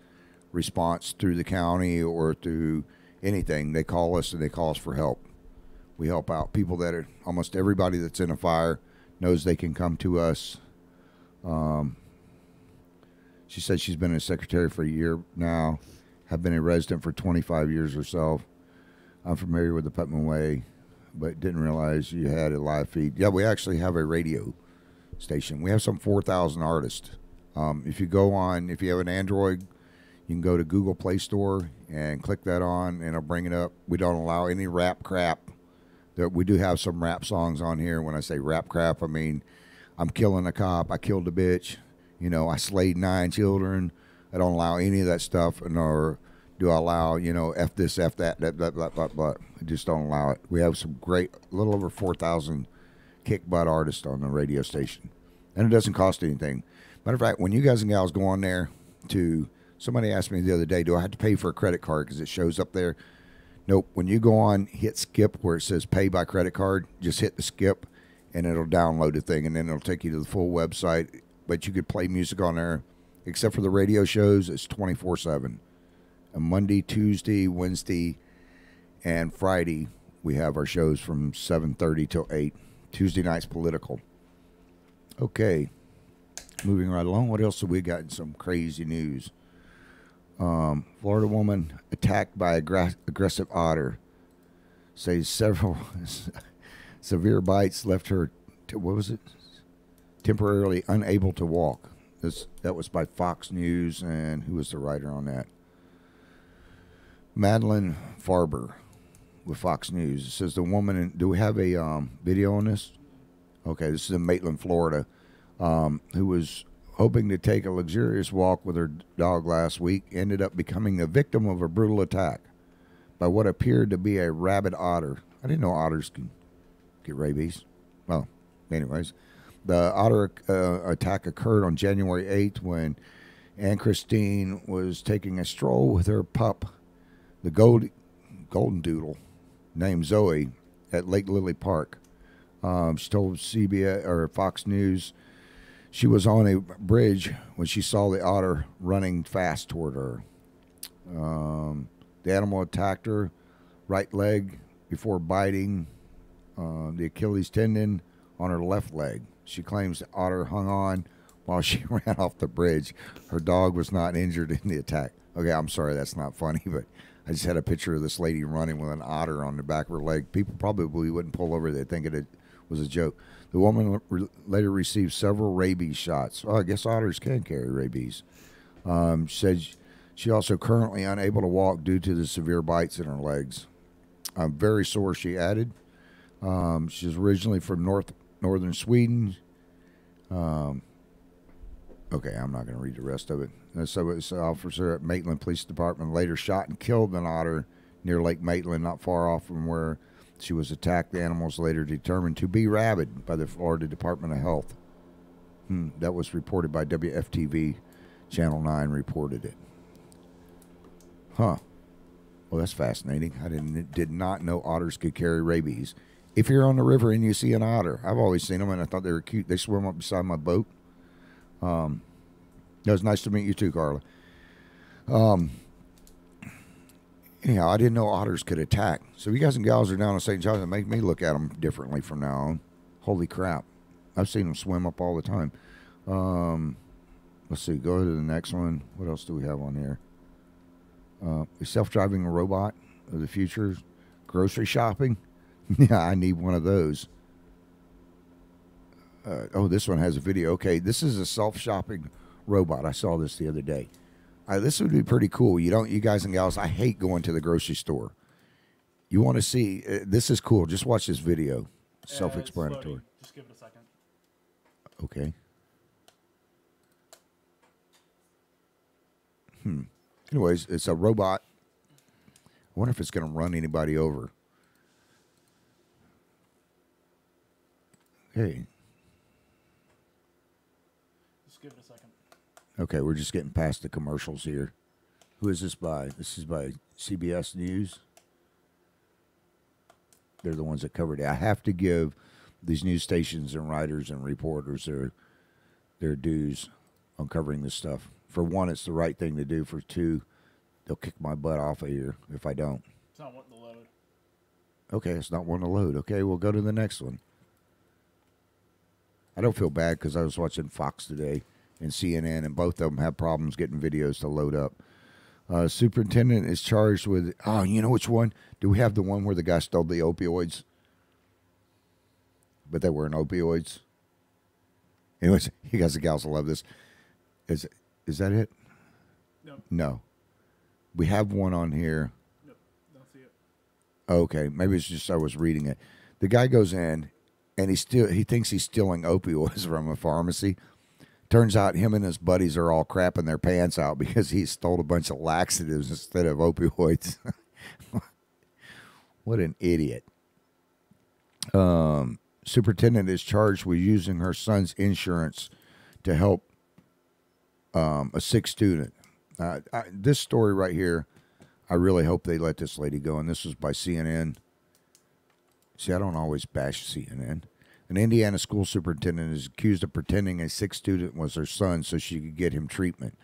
response through the county or through anything, they call us, and they call us for help. We help out people that are, almost everybody that's in a fire knows they can come to us. She said she's been a secretary for a year now. Have been a resident for 25 years or so. I'm familiar with the Putnam Way, but didn't realize you had a live feed. Yeah, we actually have a radio station. We have some 4,000 artists. If you have an Android, you can go to Google Play Store and click that on, and it'll bring it up. We don't allow any rap crap. We do have some rap songs on here. When I say rap crap, I mean I'm killing a cop. I killed a bitch. I slayed 9 children. I don't allow any of that stuff, nor do I allow, F this, F that, blah. I just don't allow it. We have some great, a little over 4,000 kick butt artists on the radio station. And it doesn't cost anything. Matter of fact, when you guys and gals go on there somebody asked me the other day, do I have to pay for a credit card because it shows up there? Nope. When you go on, hit skip where it says pay by credit card, just hit the skip and it'll download the thing, and then it'll take you to the full website. But you could play music on there. Except for the radio shows, it's 24/7. And Monday, Tuesday, Wednesday, and Friday, we have our shows from 7:30 till 8. Tuesday night's political. Okay. Moving right along. What else have we got in some crazy news? Florida woman attacked by aggressive otter. Says several severe bites left her, temporarily unable to walk. That was by Fox News, and who was the writer on that? Madeline Farber with Fox News. It says the woman, do we have a video on this? Okay, this is in Maitland, Florida, who was hoping to take a luxurious walk with her dog last week, ended up becoming the victim of a brutal attack by what appeared to be a rabid otter. I didn't know otters can get rabies. Well, anyways. The otter attack occurred on January 8th when Ann Christine was taking a stroll with her pup, the golden doodle, named Zoe, at Lake Lily Park. She told CBS or Fox News she was on a bridge when she saw the otter running fast toward her. The animal attacked her right leg before biting the Achilles tendon on her left leg. She claims the otter hung on while she ran off the bridge. Her dog was not injured in the attack. Okay, I'm sorry, that's not funny, but I just had a picture of this lady running with an otter on the back of her leg. People probably wouldn't pull over. They'd think it was a joke. The woman later received several rabies shots. Oh, I guess otters can carry rabies. Said she also currently unable to walk due to the severe bites in her legs. I'm very sore, she added. She's originally from northern Sweden. Okay, I'm not going to read the rest of it. So an officer at Maitland Police Department later shot and killed an otter near Lake Maitland, not far off from where she was attacked. The animals later determined to be rabid by the Florida Department of Health. That was reported by WFTV. Channel 9 reported it. Huh. Well, that's fascinating. I did not know otters could carry rabies. If you're on the river and you see an otter, I've always seen them, and I thought they were cute. They swim up beside my boat. It was nice to meet you too, Carla. Anyhow, I didn't know otters could attack. So you guys and gals are down in St. John's and make me look at them differently from now on. Holy crap. I've seen them swim up all the time. Let's see. Go to the next one. What else do we have on here? A self-driving robot of the future. Grocery shopping. Yeah, I need one of those. This one has a video. Okay, this is a self-shopping robot. I saw this the other day. This would be pretty cool. You guys and gals, I hate going to the grocery store. You want to see, this is cool. Just watch this video. Self-explanatory. Just give it a second. Okay. Anyways, it's a robot. I wonder if it's going to run anybody over. Hey. Just give it a second. Okay, we're just getting past the commercials here. Who is this by? This is by CBS News. They're the ones that covered it. I have to give these news stations and writers and reporters their dues on covering this stuff. For one, it's the right thing to do. For two, they'll kick my butt off of here if I don't. It's not wanting to load. Okay, it's not wanting to load. Okay, we'll go to the next one. I don't feel bad because I was watching Fox today and CNN, and both of them have problems getting videos to load up. Superintendent is charged with, you know which one? Do we have the one where the guy stole the opioids? But they weren't opioids. Anyways, you guys and gals will love this. Is that it? Nope. No. We have one on here. Nope. Don't see it. Okay, maybe it's just I was reading it. The guy goes in, and he thinks he's stealing opioids from a pharmacy. Turns out him and his buddies are all crapping their pants out because he stole a bunch of laxatives instead of opioids. What an idiot. Superintendent is charged with using her son's insurance to help a sick student. This story right here, I really hope they let this lady go. And this was by CNN. See, I don't always bash CNN. An Indiana school superintendent is accused of pretending a sick student was her son so she could get him treatment.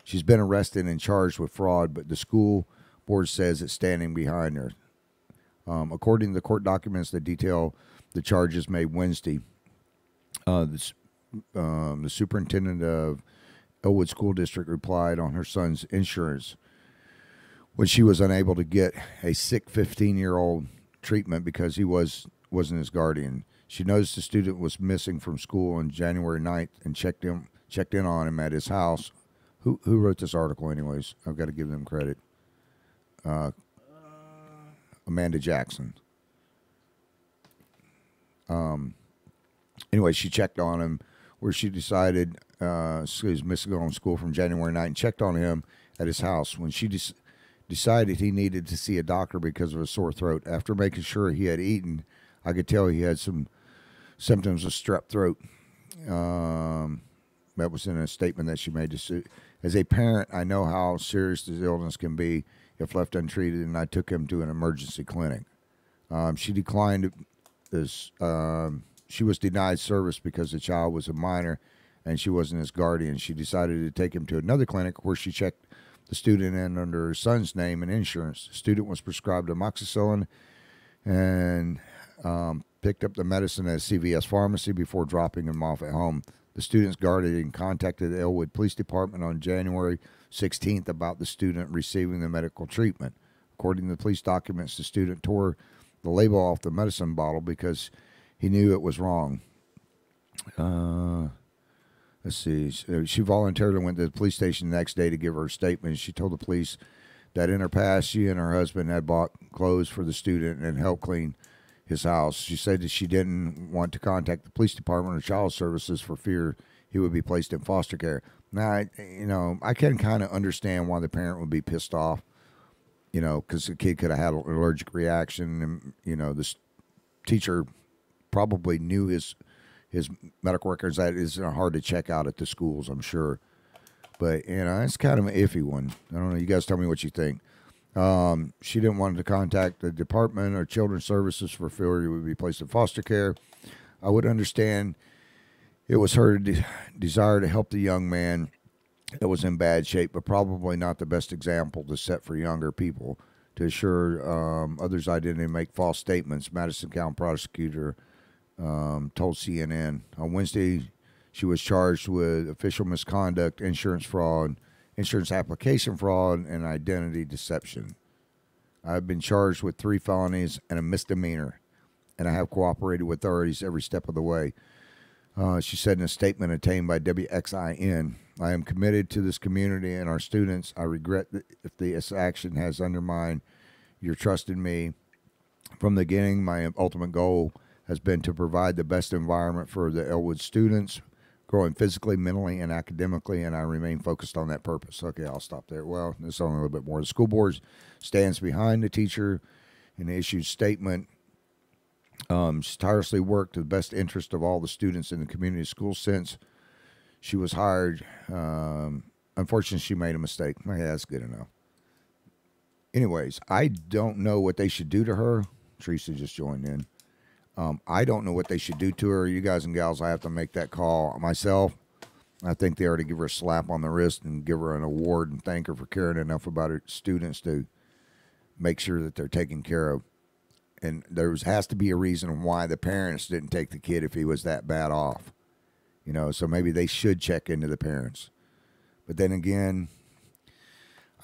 She's been arrested and charged with fraud, but the school board says it's standing behind her. According to the court documents that detail the charges made Wednesday, the superintendent of Elwood School District replied on her son's insurance when she was unable to get a sick 15-year-old treatment because he wasn't his guardian. She noticed the student was missing from school on January 9th and checked in on him at his house. Who wrote this article anyways? I've got to give them credit. Amanda Jackson. Anyway, she checked on him where she decided he was missing on school from January 9th and checked on him at his house when she decided he needed to see a doctor because of a sore throat. After making sure he had eaten, I could tell he had some symptoms of strep throat. That was in a statement that she made to as a parent, I know how serious this illness can be if left untreated, and I took him to an emergency clinic. She declined this. She was denied service because the child was a minor and she wasn't his guardian. She decided to take him to another clinic where she checked the student in under her son's name and insurance. The student was prescribed amoxicillin and picked up the medicine at a CVS pharmacy before dropping him off at home. The student's guardian contacted the Elwood Police Department on January 16th about the student receiving the medical treatment. According to the police documents, the student tore the label off the medicine bottle because he knew it was wrong. Let's see. She voluntarily went to the police station the next day to give her statement. She told the police that in her past, she and her husband had bought clothes for the student and helped clean his house. She said that she didn't want to contact the police department or child services for fear he would be placed in foster care. Now, I can kind of understand why the parent would be pissed off, because the kid could have had an allergic reaction, and, this teacher probably knew his his medical records. That is hard to check out at the schools, I'm sure. But, it's kind of an iffy one. I don't know. You guys tell me what you think. She didn't want to contact the department or children's services for fear he would be placed in foster care. I would understand it was her desire to help the young man that was in bad shape, but probably not the best example to set for younger people. To assure others' identity and make false statements, Madison County prosecutor told CNN. On Wednesday, she was charged with official misconduct, insurance fraud, insurance application fraud, and identity deception. I've been charged with 3 felonies and a misdemeanor, and I have cooperated with authorities every step of the way. She said in a statement obtained by WXIN, I am committed to this community and our students. I regret that if this action has undermined your trust in me. From the beginning, my ultimate goal has been to provide the best environment for the Elwood students, growing physically, mentally, and academically, and I remain focused on that purpose. Okay, I'll stop there. Well, there's only a little bit more. The school board stands behind the teacher in the issued statement. She's tirelessly worked to the best interest of all the students in the community school since she was hired. Unfortunately, she made a mistake. Okay, that's good enough. Anyways, I don't know what they should do to her. Teresa just joined in. I don't know what they should do to her. You guys and gals, I have to make that call myself. I think they ought to give her a slap on the wrist and give her an award and thank her for caring enough about her students to make sure that they're taken care of. And there has to be a reason why the parents didn't take the kid if he was that bad off. So maybe they should check into the parents. But then again,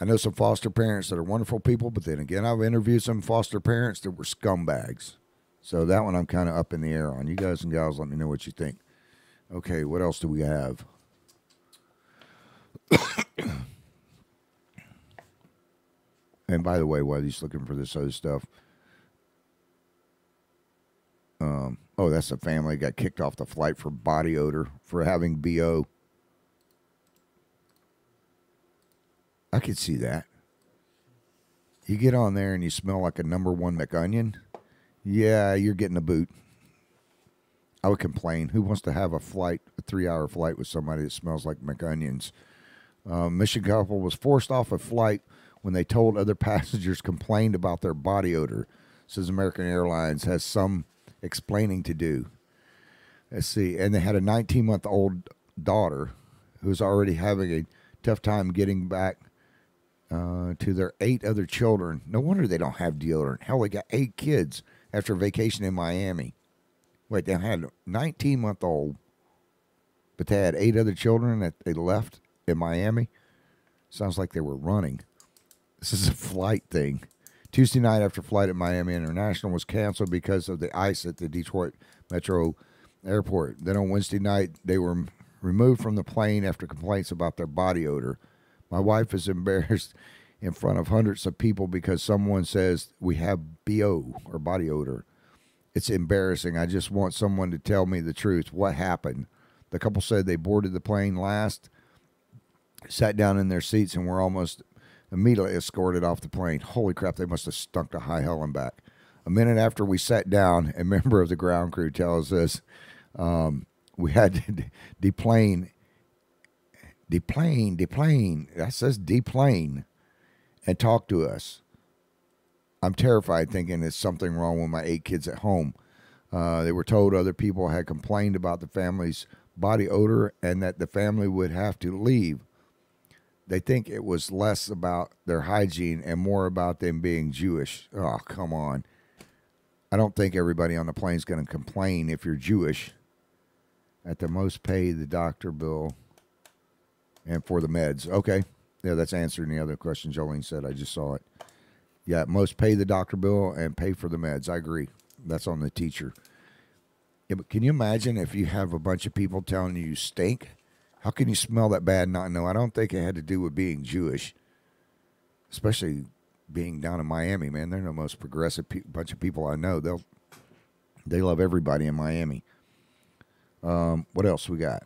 I know some foster parents that are wonderful people, but then again, I've interviewed some foster parents that were scumbags. So that one I'm kind of up in the air on. You guys and gals, let me know what you think. Okay, what else do we have? And by the way, while he's looking for this other stuff, that's a family got kicked off the flight for body odor, for having BO. I could see that. You get on there and you smell like a number 1 McOnion. Yeah, you're getting a boot. I would complain. Who wants to have a 3-hour flight with somebody that smells like McOnions? Mission couple was forced off a flight when they told other passengers complained about their body odor. Says American Airlines has some explaining to do. Let's see. And they had a 19-month-old daughter who was already having a tough time getting back to their 8 other children. No wonder they don't have deodorant. Hell, they got 8 kids after a vacation in Miami. Wait, they had a 19-month-old, but they had 8 other children that they left in Miami? Sounds like they were running. This is a flight thing. Tuesday night after flight at Miami International was canceled because of the ice at the Detroit Metro Airport. Then on Wednesday night, they were removed from the plane after complaints about their body odor. My wife is embarrassed in front of hundreds of people because someone says we have BO or body odor. It's embarrassing. I just want someone to tell me the truth. What happened? The couple said they boarded the plane last, sat down in their seats, and were almost immediately escorted off the plane. Holy crap, they must have stunk to high hell and back. A minute after we sat down, a member of the ground crew tells us we had to deplane. That says deplane and talk to us. I'm terrified thinking there's something wrong with my 8 kids at home. They were told other people had complained about the family's body odor and that the family would have to leave. They think it was less about their hygiene and more about them being Jewish. Oh, come on. I don't think everybody on the plane is going to complain if you're Jewish. At the most, pay the doctor bill and for the meds. Okay. Yeah, that's answering the other question Jolene said. I just saw it. Yeah, at most, pay the doctor bill and pay for the meds. I agree. That's on the teacher. Yeah, but can you imagine if you have a bunch of people telling you stink? How can you smell that bad and not know? I don't think it had to do with being Jewish, especially being down in Miami, man. They're the most progressive bunch of people I know. They love everybody in Miami. What else we got?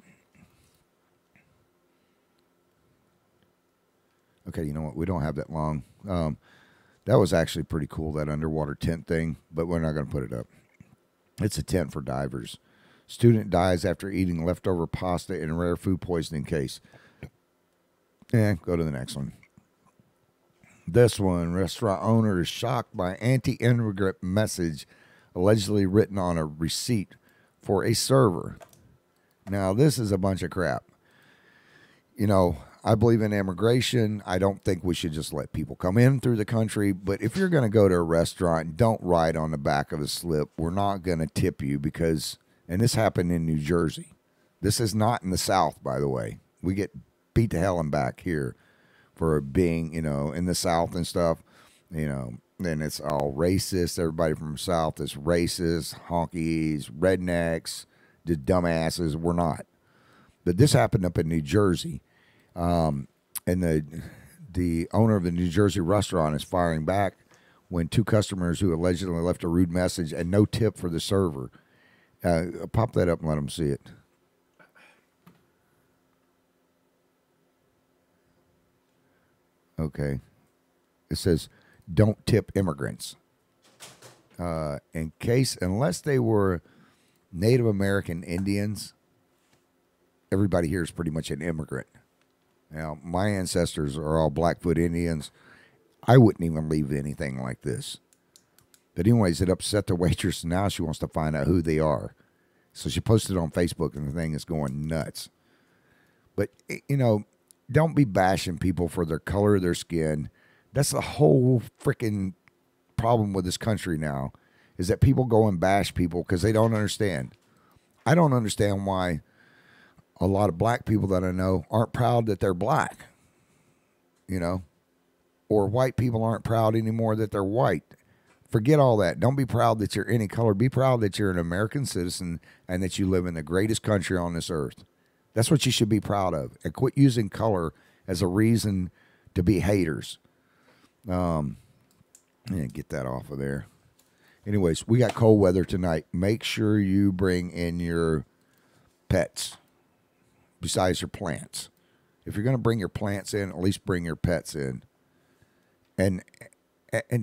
Okay, you know what? We don't have that long. That was actually pretty cool, that underwater tent thing, but we're not going to put it up. It's a tent for divers. Student dies after eating leftover pasta in rare food poisoning case. Go to the next one. This one, restaurant owner is shocked by anti-immigrant message allegedly written on a receipt for a server. Now, this is a bunch of crap. You know, I believe in immigration. I don't think we should just let people come in through the country. But if you're going to go to a restaurant, don't write on the back of a slip, we're not going to tip you because, and this happened in New Jersey. This is not in the South, by the way. We get beat to hell and back here for being, you know, in the South and stuff, you know, and it's all racist. Everybody from the South is racist, honkies, rednecks, just dumbasses. We're not. But this happened up in New Jersey, and the owner of the New Jersey restaurant is firing back when two customers who allegedly left a rude message and no tip for the server. Pop that up and let them see it. Okay. It says, don't tip immigrants. Unless they were Native American Indians, everybody here is pretty much an immigrant. Now, my ancestors are all Blackfoot Indians. I wouldn't even leave anything like this. But anyways, it upset the waitress. Now she wants to find out who they are. So she posted it on Facebook, and the thing is going nuts. But, you know, don't be bashing people for their color of their skin. That's the whole freaking problem with this country now, is that people go and bash people because they don't understand. I don't understand why a lot of black people that I know aren't proud that they're black, you know, or white people aren't proud anymore that they're white. Forget all that. Don't be proud that you're any color. Be proud that you're an American citizen and that you live in the greatest country on this earth. That's what you should be proud of. And quit using color as a reason to be haters. Get that off of there. Anyways, we got cold weather tonight. Make sure you bring in your pets besides your plants. If you're going to bring your plants in, at least bring your pets in. And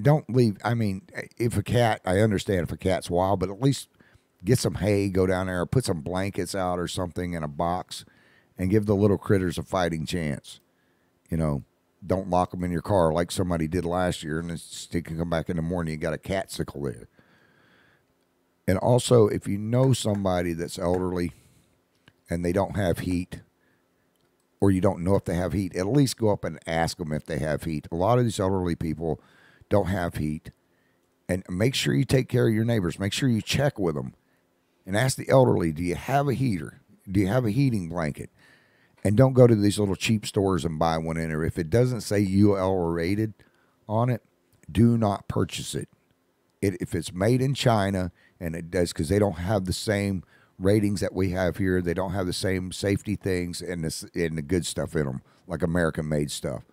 don't leave. I mean, if a cat, I understand if a cat's wild, but at least get some hay, go down there, or put some blankets out or something in a box and give the little critters a fighting chance. You know, don't lock them in your car like somebody did last year and they can come back in the morning, you got a cat sickle there. And also, if you know somebody that's elderly and they don't have heat, or you don't know if they have heat, at least go up and ask them if they have heat. A lot of these elderly people don't have heat. And make sure you take care of your neighbors. Make sure you check with them. And ask the elderly, do you have a heater? Do you have a heating blanket? And don't go to these little cheap stores and buy one in there. If it doesn't say UL rated on it, do not purchase it. If it's made in China, and it does, because they don't have the same ratings that we have here. They don't have the same safety things and the good stuff in them, like American-made stuff.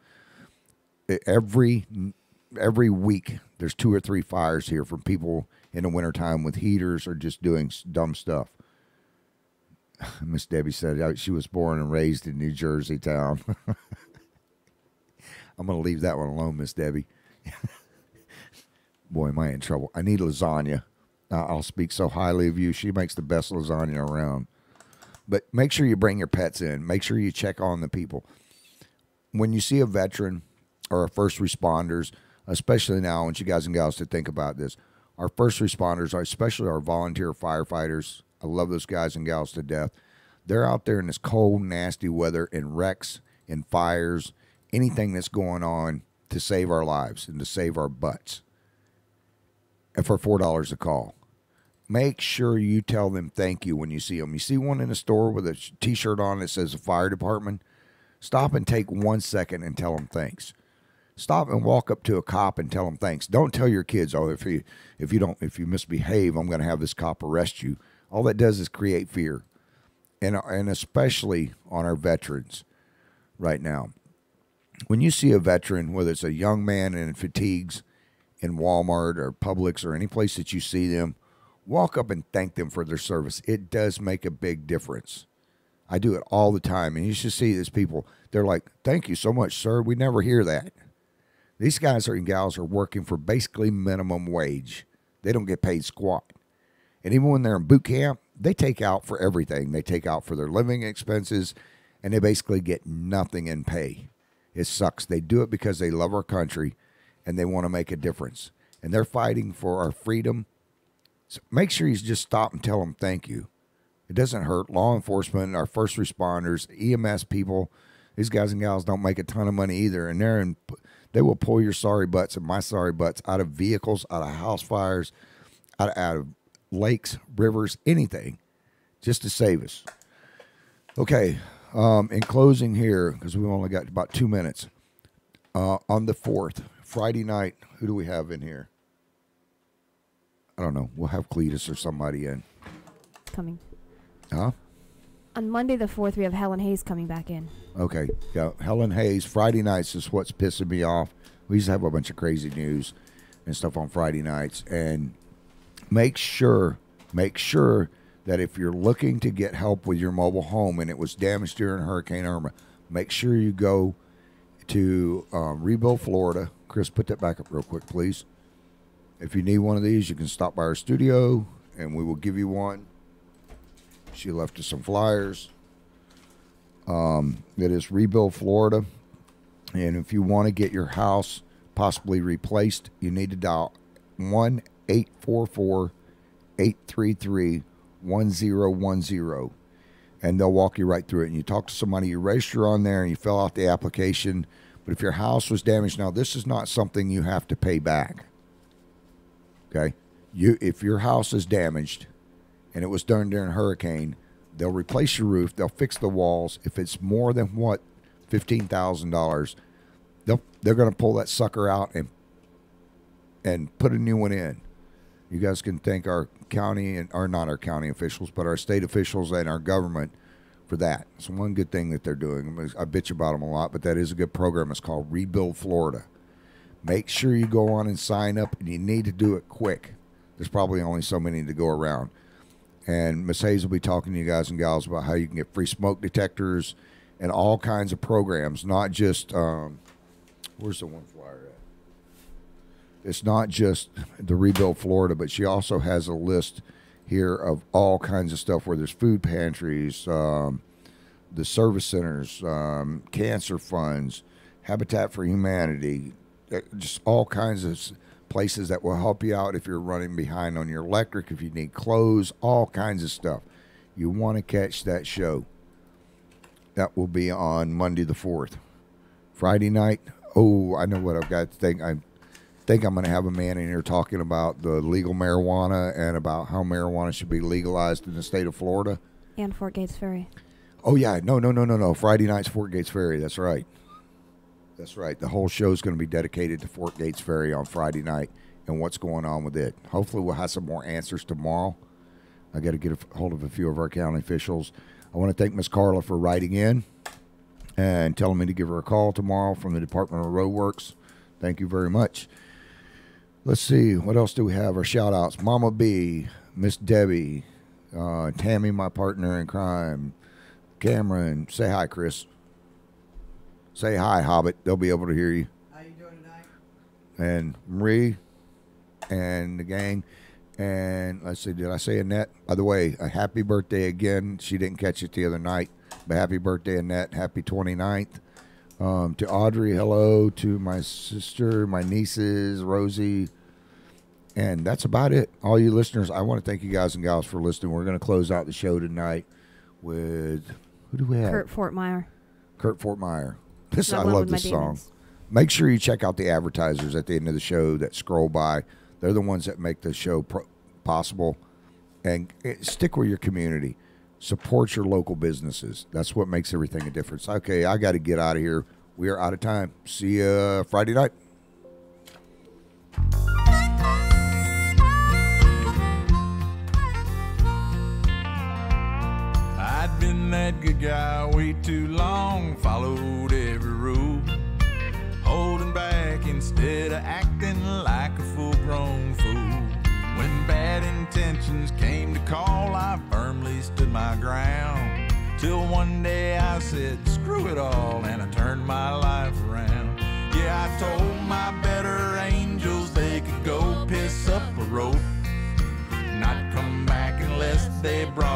Every week, there's 2 or 3 fires here from people in the wintertime with heaters or just doing dumb stuff. Miss Debbie said she was born and raised in New Jersey town. I'm going to leave that one alone, Miss Debbie. Boy, am I in trouble. I need lasagna. I'll speak so highly of you. She makes the best lasagna around. But make sure you bring your pets in. Make sure you check on the people. When you see a veteran or a first responders, especially now, I want you guys and gals to think about this. Our first responders, especially our volunteer firefighters, I love those guys and gals to death. They're out there in this cold, nasty weather, in wrecks, in fires, anything that's going on to save our lives and to save our butts. And for $4 a call. Make sure you tell them thank you when you see them. You see one in a store with a T-shirt on that says the fire department, stop and take 1 second and tell them thanks. Stop and walk up to a cop and tell them thanks. Don't tell your kids, oh, if you misbehave, I'm going to have this cop arrest you. All that does is create fear, and especially on our veterans right now. When you see a veteran, whether it's a young man in fatigues in Walmart or Publix or any place that you see them, walk up and thank them for their service. It does make a big difference. I do it all the time, and you should see these people. They're like, thank you so much, sir. We never hear that. These guys and gals are working for basically minimum wage. They don't get paid squat. And even when they're in boot camp, they take out for everything. They take out for their living expenses, and they basically get nothing in pay. It sucks. They do it because they love our country, and they want to make a difference. And they're fighting for our freedom. So make sure you just stop and tell them thank you. It doesn't hurt. Law enforcement, our first responders, EMS people, these guys and gals don't make a ton of money either. And they will pull your sorry butts and my sorry butts out of vehicles, out of house fires, out of lakes, rivers, anything, just to save us. Okay, in closing here, because we've only got about 2 minutes, on the 4th, Friday night, who do we have in here? I don't know. We'll have Cletus or somebody in. Coming. Huh? On Monday the 4th, we have Helen Hayes coming back in. Okay. Yeah, Helen Hayes. Friday nights is what's pissing me off. We used to have a bunch of crazy news and stuff on Friday nights. And make sure that if you're looking to get help with your mobile home and it was damaged during Hurricane Irma, make sure you go to Rebuild, Florida. Chris, put that back up real quick, please. If you need one of these, you can stop by our studio, and we will give you one. She left us some flyers. It is Rebuild, Florida. And if you want to get your house possibly replaced, you need to dial 1-844-833-1010. And they'll walk you right through it. And you talk to somebody, you register on there, and you fill out the application. But if your house was damaged, now this is not something you have to pay back. Okay, if your house is damaged and it was done during a hurricane, they'll replace your roof, they'll fix the walls. If it's more than $15,000, they're going to pull that sucker out and put a new one in. You guys can thank our county or not our county officials, but our state officials and our government for that. It's one good thing that they're doing. I bitch about them a lot, but that is a good program. It's called Rebuild Florida. Make sure you go on and sign up, and you need to do it quick. There's probably only so many to go around. And Ms. Hayes will be talking to you guys and gals about how you can get free smoke detectors and all kinds of programs, not just, where's the one flyer at? It's not just the Rebuild Florida, but she also has a list here of all kinds of stuff where there's food pantries, the service centers, cancer funds, Habitat for Humanity, just all kinds of places that will help you out if you're running behind on your electric, if you need clothes, all kinds of stuff. You want to catch that show. That will be on Monday the 4th. Friday night, I know what I've got to think. I think I'm going to have a man in here talking about the legal marijuana and about how marijuana should be legalized in the state of Florida. And Fort Gates Ferry. Oh, yeah. No. Friday night's Fort Gates Ferry. That's right. That's right. The whole show is going to be dedicated to Fort Gates Ferry on Friday night and what's going on with it. Hopefully we'll have some more answers tomorrow. I got to get a hold of a few of our county officials. I want to thank Miss Carla for writing in and telling me to give her a call tomorrow from the Department of Roadworks. Thank you very much. Let's see. What else do we have? Our shout-outs. Mama B, Miss Debbie, Tammy, my partner in crime, Cameron. Say hi, Chris. Say hi, Hobbit. They'll be able to hear you. How you doing tonight? And Marie and the gang. And let's see, did I say Annette? By the way, a happy birthday again. She didn't catch it the other night. But happy birthday, Annette. Happy 29th. To Audrey, hello. To my sister, my nieces, Rosie. And that's about it. All you listeners, I want to thank you guys and gals for listening. We're going to close out the show tonight with, who do we have? Kurt Fortmeyer. Kurt Fortmeyer. I One love with My this song. Demons. Make sure you check out the advertisers at the end of the show that scroll by. They're the ones that make the show possible. And stick with your community. Support your local businesses. That's what makes everything a difference. Okay, I got to get out of here. We are out of time. See you Friday night. I'd been that good guy way too long, followed every rule, holding back instead of acting like a full-grown fool. When bad intentions came to call, I firmly stood my ground, till one day I said, screw it all, and I turned my life around. Yeah, I told my better angels they could go piss up a rope, not come back unless they brought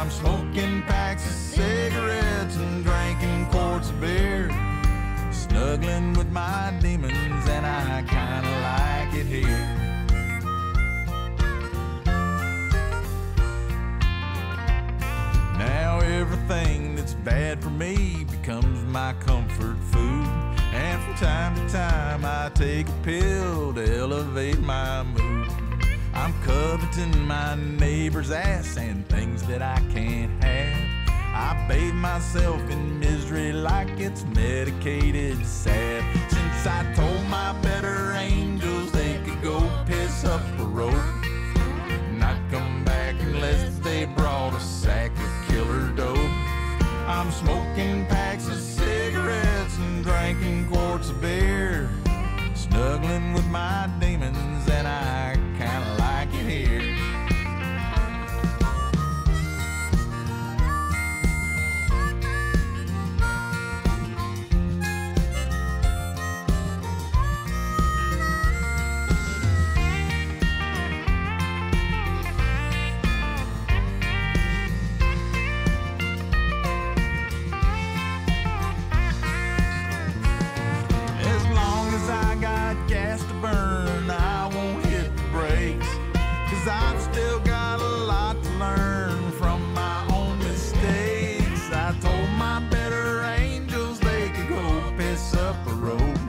I'm smoking packs of cigarettes and drinking quarts of beer, snuggling with my demons, and I kinda like it here. Now everything that's bad for me becomes my comfort food, and from time to time I take a pill to elevate my mood. I'm coveting my neighbor's ass and things that I can't have. I bathe myself in misery like it's medicated sad. Since I told my better angels they could go piss up a road, not come back unless they brought a sack of killer dope. I'm smoking packs of cigarettes and drinking quarts of beer, snuggling with my demons, and I kinda like it here. As long as I got gas to burn, I won't hit the brakes, 'cause I've still got a lot to learn from my own mistakes. I told my better angels they could go piss up a road,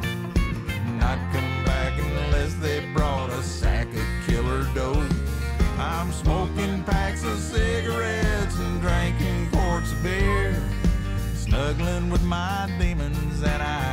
not come back unless they brought a sack of killer dope. I'm smoking packs of cigarettes and drinking quarts of beer, snuggling with my demons, and I